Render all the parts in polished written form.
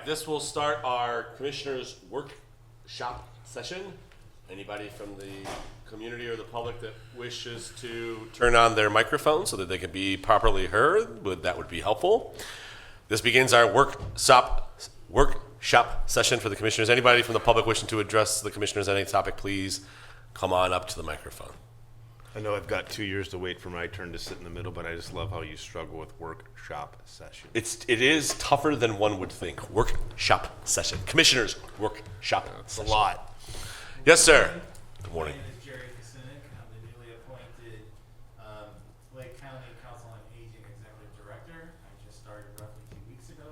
this will start our commissioners' workshop session. Anybody from the community or the public that wishes to turn on their microphone so that they can be properly heard, that would be helpful. This begins our workshop session for the commissioners. Anybody from the public wishing to address the commissioners on any topic, please come on up to the microphone. I know I've got 2 years to wait for my turn to sit in the middle, but I just love how you struggle with workshop session. It is tougher than one would think. Workshop session. Commissioners, workshop It's session. a lot. Yes, sir. Good My morning. name is Jerry Kucinek. I'm the newly appointed Lake County Council on Aging Executive Director. I just started roughly 2 weeks ago.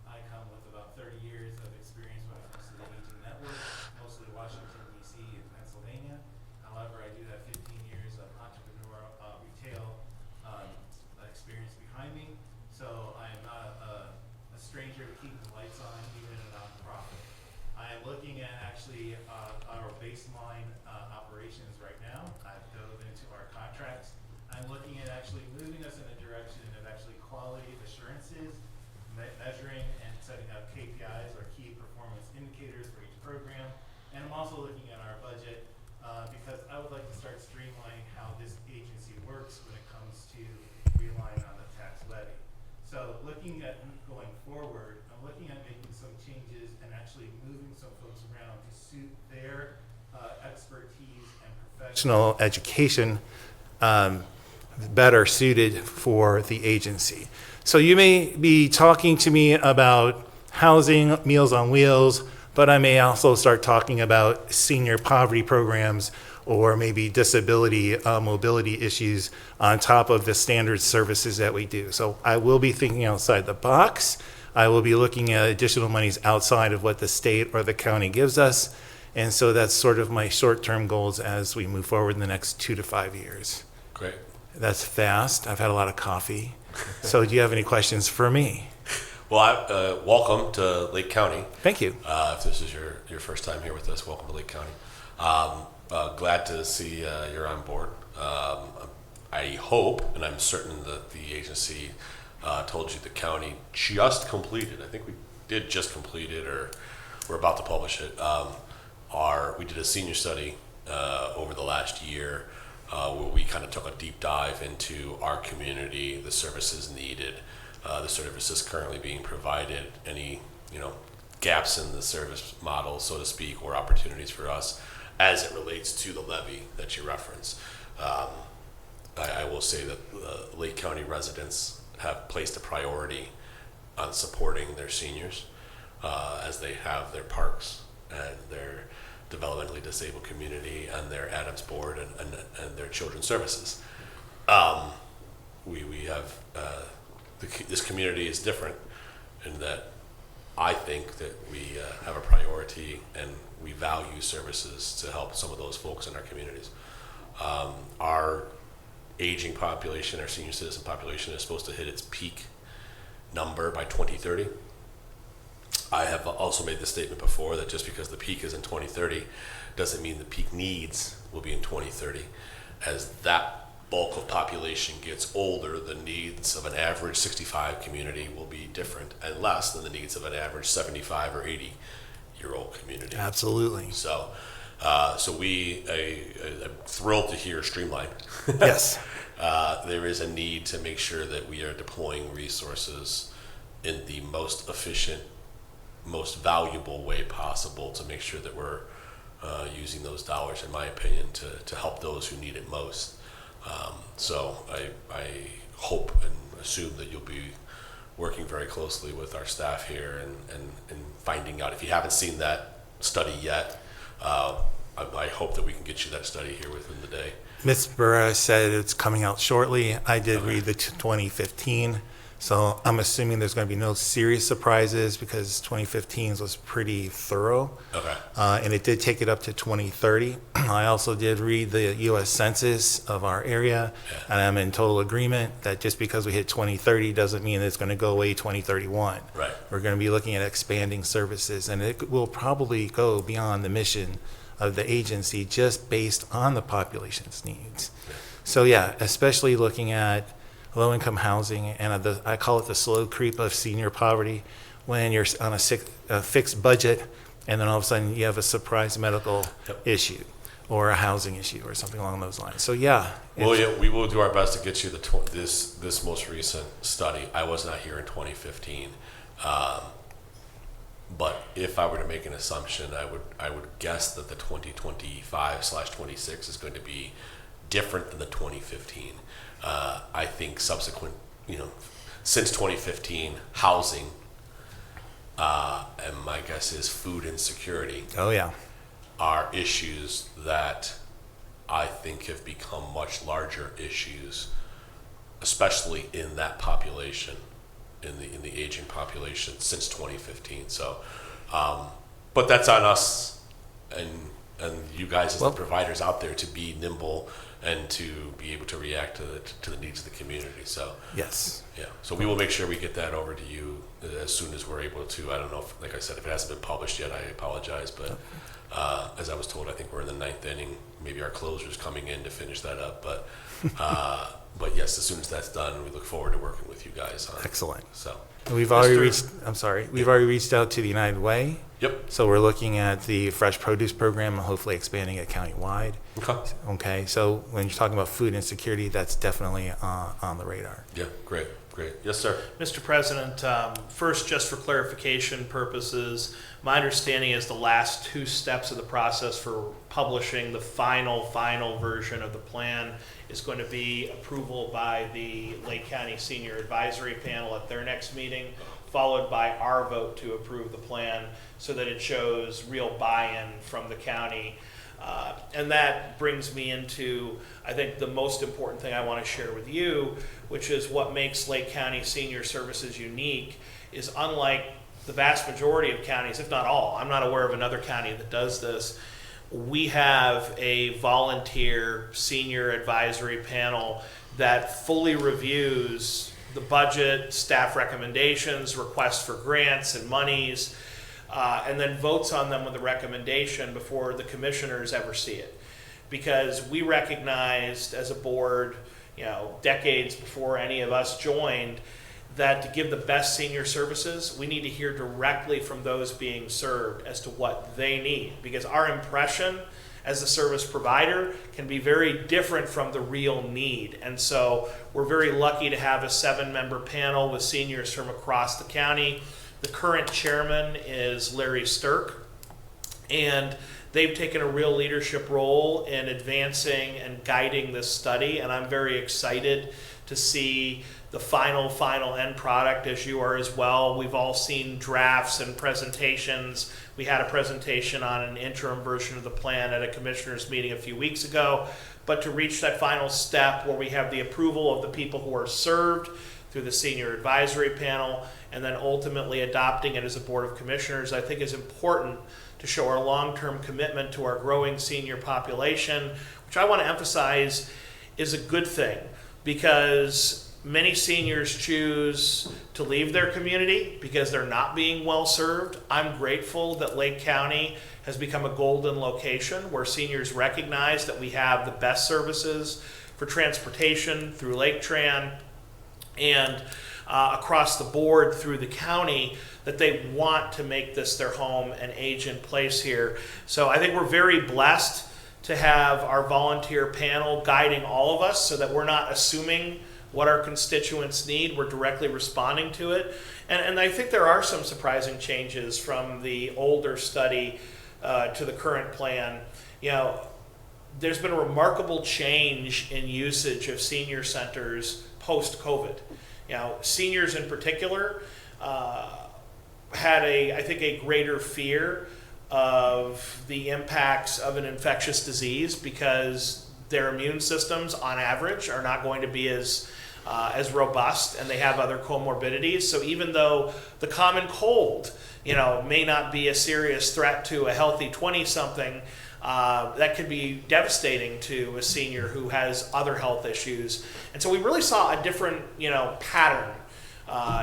I come with about 30 years of experience when it comes to the Aging Network, mostly Washington, D.C. and Pennsylvania. However, I do have 15 years of entrepreneurial retail experience behind me, so I am not a stranger to keeping the lights on, even in a nonprofit. I am looking at actually our baseline operations right now. I've dove into our contracts. I'm looking at actually moving us in a direction of actually quality assurances, measuring and setting up KPIs or key performance indicators for each program. And I'm also looking at our budget because I would like to start streamlining how this agency works when it comes to relying on the tax levy. So looking at going forward, I'm looking at making some changes and actually moving some folks around to suit their expertise and professional education better suited for the agency. So you may be talking to me about housing, Meals on Wheels, but I may also start talking about senior poverty programs or maybe disability mobility issues on top of the standard services that we do. So I will be thinking outside the box. I will be looking at additional monies outside of what the state or the county gives us. And so that's sort of my short-term goals as we move forward in the next 2 to 5 years. Great. That's fast. I've had a lot of coffee. So do you have any questions for me? Well, welcome to Lake County. Thank you. If this is your first time here with us, welcome to Lake County. Glad to see you're on board. I hope, and I'm certain that the agency told you the county just completed, I think we did just complete it, or we're about to publish it. We did a senior study over the last year where we kind of took a deep dive into our community, the services needed, the services currently being provided, any gaps in the service model, so to speak, or opportunities for us as it relates to the levy that you reference. I will say that Lake County residents have placed a priority on supporting their seniors as they have their parks and their developmentally disabled community and their Adams board and their children's services. We have this community is different in that I think that we have a priority and we value services to help some of those folks in our communities. Our aging population, our senior citizen population, is supposed to hit its peak number by 2030. I have also made the statement before that just because the peak is in 2030 doesn't mean the peak needs will be in 2030. As that bulk of population gets older, the needs of an average 65 community will be different and less than the needs of an average 75 or 80-year-old community. Absolutely. So I'm thrilled to hear Streamline. Yes. There is a need to make sure that we are deploying resources in the most efficient, most valuable way possible to make sure that we're using those dollars, in my opinion, to help those who need it most. So I hope and assume that you'll be working very closely with our staff here and finding out. If you haven't seen that study yet, I hope that we can get you that study here within the day. Ms. Burra said it's coming out shortly. I did read the 2015, so I'm assuming there's going to be no serious surprises because 2015 was pretty thorough. Okay. And it did take it up to 2030. I also did read the U.S. Census of our area, and I'm in total agreement that just because we hit 2030 doesn't mean it's going to go away 2031. Right. We're going to be looking at expanding services, and it will probably go beyond the mission of the agency just based on the population's needs. Yeah. So yeah, especially looking at low-income housing and I call it the slow creep of senior poverty. when you're on a fixed budget, and then all of a sudden you have a surprise medical Yep. issue or a housing issue or something along those lines. So yeah. Well, it's- yeah, we will do our best to get you this most recent study. I was not here in 2015, but if I were to make an assumption, I would guess that the 2025/26 is going to be different than the 2015. I think subsequent, since 2015, housing, and my guess is food insecurity, Oh, yeah. are issues that I think have become much larger issues, especially in that population, in the aging population since 2015. So, but that's on us and you guys as Well- the providers out there to be nimble and to be able to react to the needs of the community. So, Yes. yeah. So we will make sure we get that over to you as soon as we're able to. I don't know if, like I said, if it hasn't been published yet, I apologize, but as I was told, I think we're in the 9th inning. Maybe our closer's coming in to finish that up, but yes, as soon as that's done, we look forward to working with you guys on it. Excellent. So, We've already Mr. we've already reached out to the United Way. yep. So we're looking at the fresh produce program and hopefully expanding it countywide. Okay. Okay, so when you're talking about food insecurity, that's definitely on the radar. Yeah. Great. Yes, sir. Mr. President, first, just for clarification purposes, my understanding is the last two steps of the process for publishing the final version of the plan is going to be approval by the Lake County Senior Advisory Panel at their next meeting, followed by our vote to approve the plan so that it shows real buy-in from the county. And that brings me into, I think, the most important thing I want to share with you, which is what makes Lake County Senior Services unique, is unlike the vast majority of counties, if not all, I'm not aware of another county that does this, we have a volunteer senior advisory panel that fully reviews the budget, staff recommendations, requests for grants and monies, and then votes on them with a recommendation before the commissioners ever see it. Because we recognized as a board, decades before any of us joined, that to give the best senior services, we need to hear directly from those being served as to what they need. Because our impression as a service provider can be very different from the real need. And so we're very lucky to have a 7-member panel with seniors from across the county. The current chairman is Larry Stirk, and they've taken a real leadership role in advancing and guiding this study, and I'm very excited to see the final end product, as you are as well. We've all seen drafts and presentations. We had a presentation on an interim version of the plan at a commissioners meeting a few weeks ago, but to reach that final step where we have the approval of the people who are served through the senior advisory panel, and then ultimately adopting it as a board of commissioners, I think is important to show our long-term commitment to our growing senior population, which I want to emphasize is a good thing, because many seniors choose to leave their community because they're not being well served. I'm grateful that Lake County has become a golden location where seniors recognize that we have the best services for transportation through Lake Tran and across the board through the county, that they want to make this their home and age in place here. So I think we're very blessed to have our volunteer panel guiding all of us so that we're not assuming what our constituents need, we're directly responding to it. And I think there are some surprising changes from the older study to the current plan. There's been a remarkable change in usage of senior centers post-COVID. Seniors in particular had I think a greater fear of the impacts of an infectious disease because their immune systems on average are not going to be as robust, and they have other comorbidities. So even though the common cold, may not be a serious threat to a healthy 20-something, that could be devastating to a senior who has other health issues. And so we really saw a different, pattern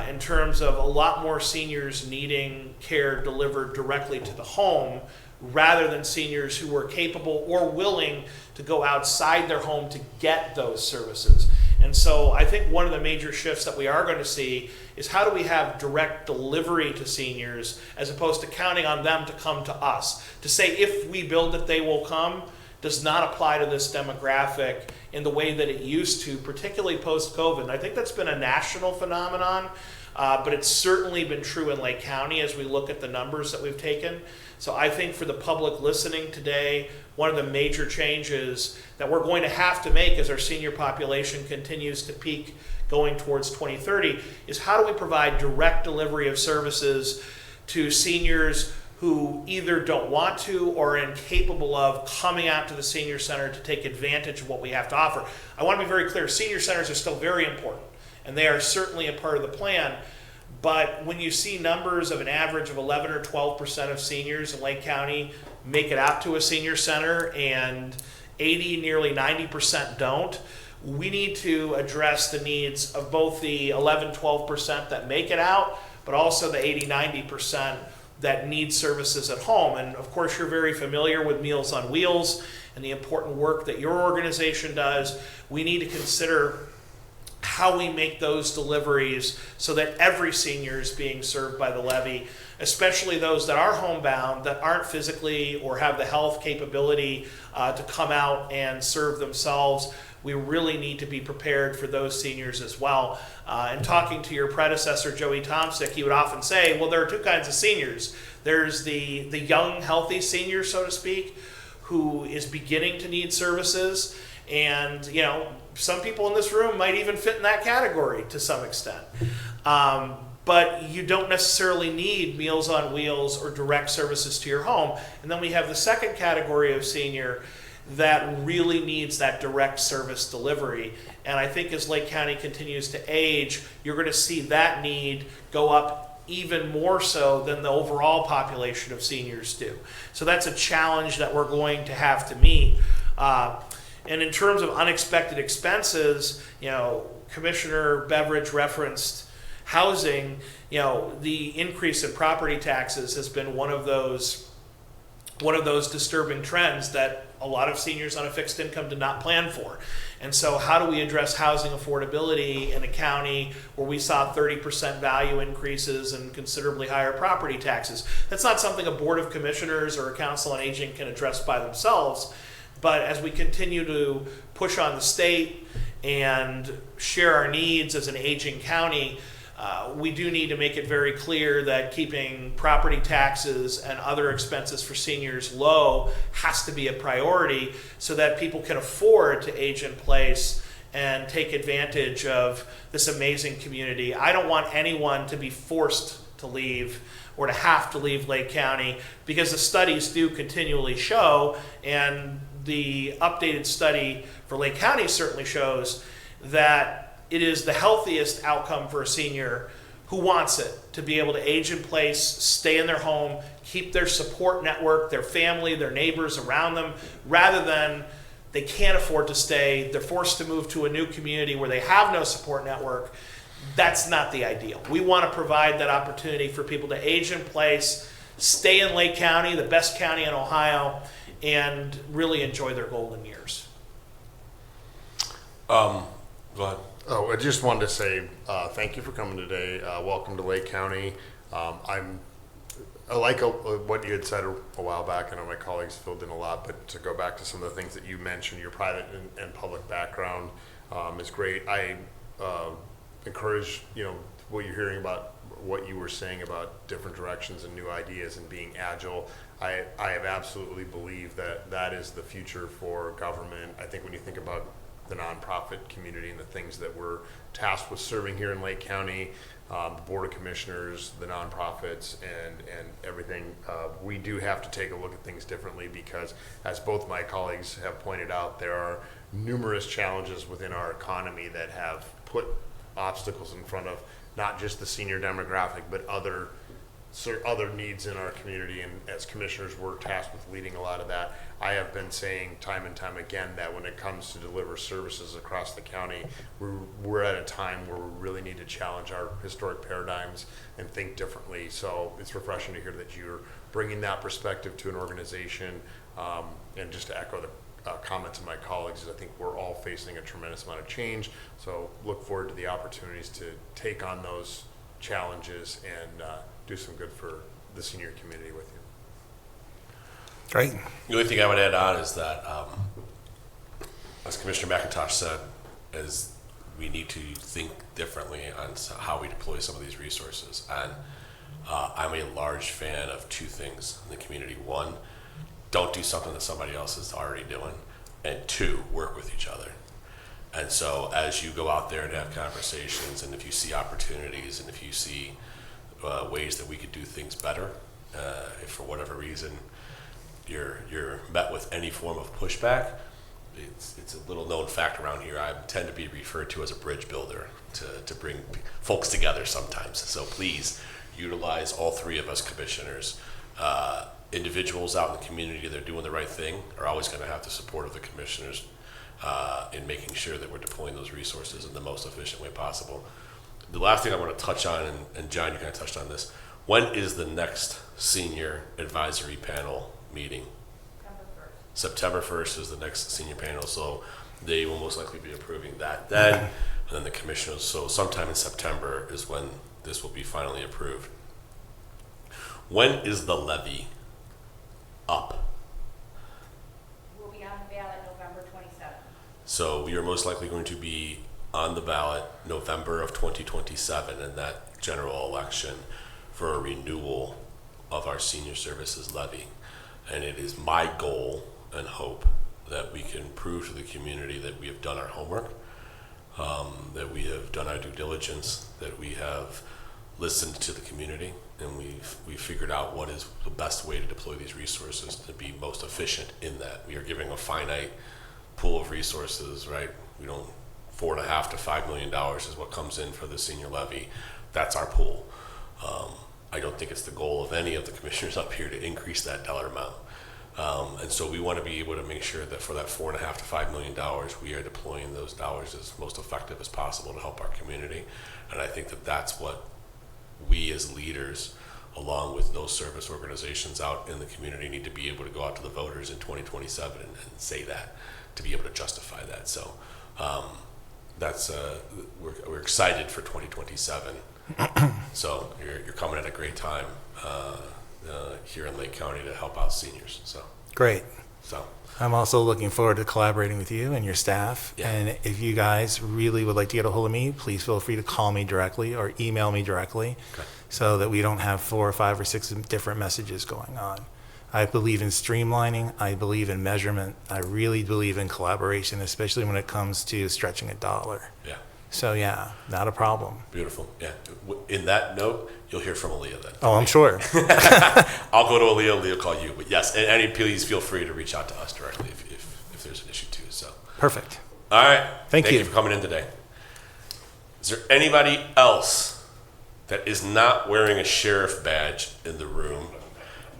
in terms of a lot more seniors needing care delivered directly to the home rather than seniors who were capable or willing to go outside their home to get those services. And so I think one of the major shifts that we are going to see is how do we have direct delivery to seniors as opposed to counting on them to come to us. To say if we build it, they will come does not apply to this demographic in the way that it used to, particularly post-COVID. And I think that's been a national phenomenon, but it's certainly been true in Lake County as we look at the numbers that we've taken. So I think for the public listening today, one of the major changes that we're going to have to make as our senior population continues to peak going towards 2030 is how do we provide direct delivery of services to seniors who either don't want to or are incapable of coming out to the senior center to take advantage of what we have to offer. I want to be very clear, senior centers are still very important, and they are certainly a part of the plan. But when you see numbers of an average of 11 or 12% of seniors in Lake County make it out to a senior center and 80, nearly 90% don't, we need to address the needs of both the 11, 12% that make it out, but also the 80, 90% that need services at home. And of course, you're very familiar with Meals on Wheels and the important work that your organization does. We need to consider how we make those deliveries so that every senior is being served by the levy, especially those that are homebound, that aren't physically or have the health capability to come out and serve themselves. We really need to be prepared for those seniors as well. And talking to your predecessor, Joey Tomsick, he would often say, well, there are two kinds of seniors. There's the young, healthy senior, so to speak, who is beginning to need services. And, you know, some people in this room might even fit in that category to some extent. But you don't necessarily need Meals on Wheels or direct services to your home. And then we have the second category of senior that really needs that direct service delivery. And I think as Lake County continues to age, you're going to see that need go up even more so than the overall population of seniors do. So that's a challenge that we're going to have to meet. And in terms of unexpected expenses, you know, Commissioner Beveridge referenced housing. You know, the increase in property taxes has been one of those disturbing trends that a lot of seniors on a fixed income did not plan for. And so how do we address housing affordability in a county where we saw 30% value increases and considerably higher property taxes? That's not something a board of commissioners or a council on aging can address by themselves. But as we continue to push on the state and share our needs as an aging county, we do need to make it very clear that keeping property taxes and other expenses for seniors low has to be a priority so that people can afford to age in place and take advantage of this amazing community. I don't want anyone to be forced to leave or to have to leave Lake County, because the studies do continually show, and the updated study for Lake County certainly shows, that it is the healthiest outcome for a senior who wants it to be able to age in place, stay in their home, keep their support network, their family, their neighbors around them, rather than they can't afford to stay, they're forced to move to a new community where they have no support network. That's not the ideal. We want to provide that opportunity for people to age in place, stay in Lake County, the best county in Ohio, and really enjoy their golden years. Go ahead. Oh, I just wanted to say thank you for coming today. Welcome to Lake County. I like what you had said a while back. I know my colleagues filled in a lot, but to go back to some of the things that you mentioned, your private and public background is great. I encourage, what you're hearing about what you were saying about different directions and new ideas and being agile. I have absolutely believe that that is the future for government. I think when you think about the nonprofit community and the things that we're tasked with serving here in Lake County, the Board of Commissioners, the nonprofits, and everything, we do have to take a look at things differently, because as both my colleagues have pointed out, there are numerous challenges within our economy that have put obstacles in front of not just the senior demographic, but other needs in our community. And as commissioners, we're tasked with leading a lot of that. I have been saying time and time again that when it comes to deliver services across the county, we're at a time where we really need to challenge our historic paradigms and think differently. So it's refreshing to hear that you're bringing that perspective to an organization. And just to echo comment to my colleagues is I think we're all facing a tremendous amount of change. So look forward to the opportunities to take on those challenges and do some good for the senior community with you. Great. The only thing I would add on is that, as Commissioner McIntosh said, is we need to think differently on how we deploy some of these resources. And I'm a large fan of two things in the community. One, don't do something that somebody else is already doing. And two, work with each other. And so as you go out there and have conversations, and if you see opportunities, and if you see ways that we could do things better, if for whatever reason you're met with any form of pushback, it's a little known fact around here. I tend to be referred to as a bridge builder to bring folks together sometimes. So please utilize all three of us commissioners. Individuals out in the community that are doing the right thing are always going to have the support of the commissioners in making sure that we're deploying those resources in the most efficient way possible. The last thing I want to touch on, and John, you kind of touched on this, when is the next senior advisory panel meeting? September 1st is the next senior panel, so they will most likely be approving that then, and then the commissioners, so sometime in September is when this will be finally approved. When is the levy up? Will be on the ballot November 27th. So we are most likely going to be on the ballot November of 2027 in that general election for a renewal of our senior services levy. And it is my goal and hope that we can prove to the community that we have done our homework, that we have done our due diligence, that we have listened to the community, and we've figured out what is the best way to deploy these resources to be most efficient in that. We are giving a finite pool of resources, right? We don't, $4.5 to $5 million is what comes in for the senior levy. That's our pool. I don't think it's the goal of any of the commissioners up here to increase that dollar amount. And so we want to be able to make sure that for that $4.5 to $5 million, we are deploying those dollars as most effective as possible to help our community. And I think that that's what we as leaders, along with those service organizations out in the community, need to be able to go out to the voters in 2027 and say that, to be able to justify that. So that's we're excited for 2027. So you're coming at a great time here in Lake County to help out seniors. So Great. so I'm also looking forward to collaborating with you and your staff. Yeah. And if you guys really would like to get a hold of me, please feel free to call me directly or email me directly, Okay. so that we don't have 4 or 5 or 6 different messages going on. I believe in streamlining. I believe in measurement. I really believe in collaboration, especially when it comes to stretching a dollar. yeah, So yeah, not a problem. beautiful. Yeah. In that note, you'll hear from Aaliyah then. Oh, I'm sure. I'll go to Aaliyah. Aaliyah will call you. But yes, and please feel free to reach out to us directly if there's an issue too. So Perfect. all right. Thank you. for coming in today. Is there anybody else that is not wearing a sheriff badge in the room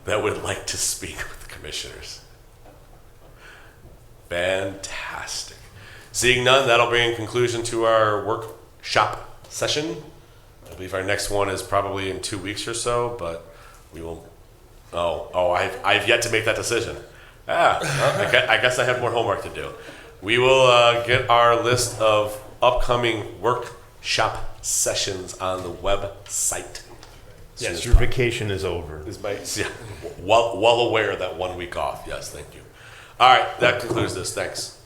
that would like to speak with the commissioners? Fantastic. Seeing none, that'll bring in conclusion to our workshop session. I believe our next one is probably in 2 weeks or so, but we will. I've yet to make that decision. Well, I guess I have more homework to do. We will get our list of upcoming workshop sessions on the website. Yes, your vacation is over. Yeah, well aware of that 1 week off. Yes, thank you. All right, that concludes this. Thanks.